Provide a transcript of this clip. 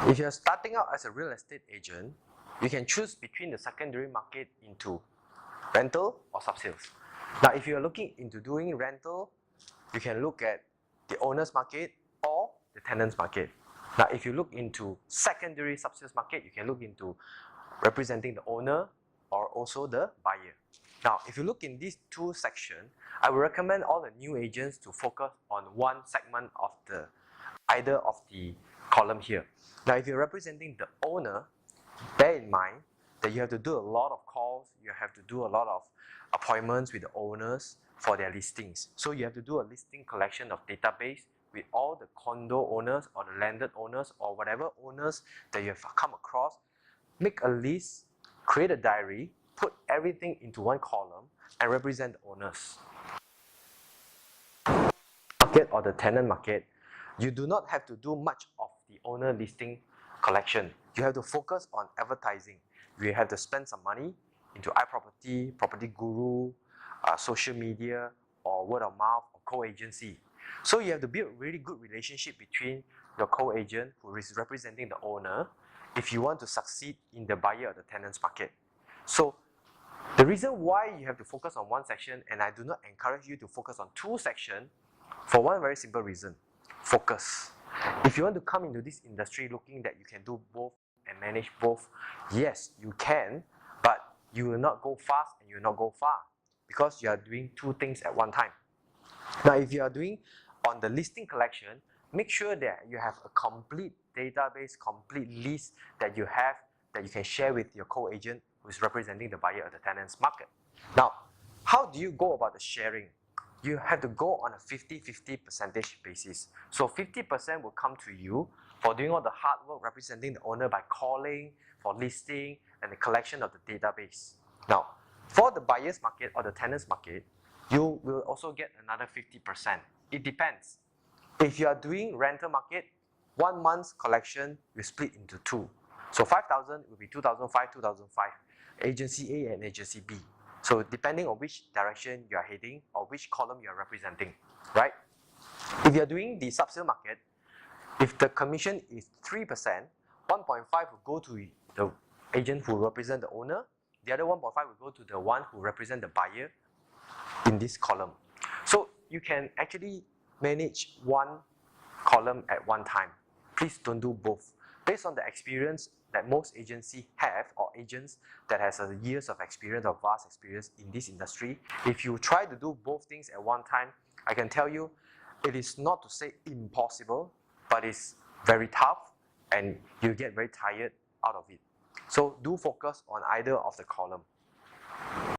If you're starting out as a real estate agent, you can choose between the secondary market into rental or sub-sales. Now, if you're looking into doing rental, you can look at the owner's market or the tenant's market. Now, if you look into secondary sub-sales market, you can look into representing the owner or also the buyer. Now, if you look in these two sections, I would recommend all the new agents to focus on one segment of either of the column here. Now, if you're representing the owner, bear in mind that you have to do a lot of calls, you have to do a lot of appointments with the owners for their listings. So you have to do a listing collection of database with all the condo owners or the landed owners or whatever owners that you have come across. Make a list, create a diary, put everything into one column and represent the owners. Market or the tenant market, you do not have to do much of the owner listing collection. You have to focus on advertising. You have to spend some money into iProperty, Property Guru, social media, or word of mouth, or co-agency. So you have to build a really good relationship between your co-agent who is representing the owner if you want to succeed in the buyer or the tenant's market. So the reason why you have to focus on one section, and I do not encourage you to focus on two sections, for one very simple reason: focus. If you want to come into this industry looking that you can do both and manage both, yes, you can, but you will not go fast and you will not go far because you are doing two things at one time. Now, if you are doing on the listing collection, make sure that you have a complete database, complete list that you have that you can share with your co-agent who is representing the buyer or the tenant's market. Now, how do you go about the sharing? You have to go on a 50-50 percentage basis. So 50% will come to you for doing all the hard work representing the owner by calling, for listing, and the collection of the database. Now, for the buyer's market or the tenant's market, you will also get another 50%. It depends. If you are doing rental market, 1 month's collection will split into two. So 5,000 will be 2,005, 2,005. Agency A and Agency B. So depending on which direction you are heading or which column you are representing, right? If you are doing the sub-sale market, if the commission is 3%, 1.5 will go to the agent who represent the owner. The other 1.5 will go to the one who represent the buyer in this column. So you can actually manage one column at one time. Please don't do both. Based on the experience that most agencies have, or agents that has years of experience or vast experience in this industry, if you try to do both things at one time, I can tell you it is not to say impossible, but it's very tough and you get very tired out of it. So do focus on either of the column.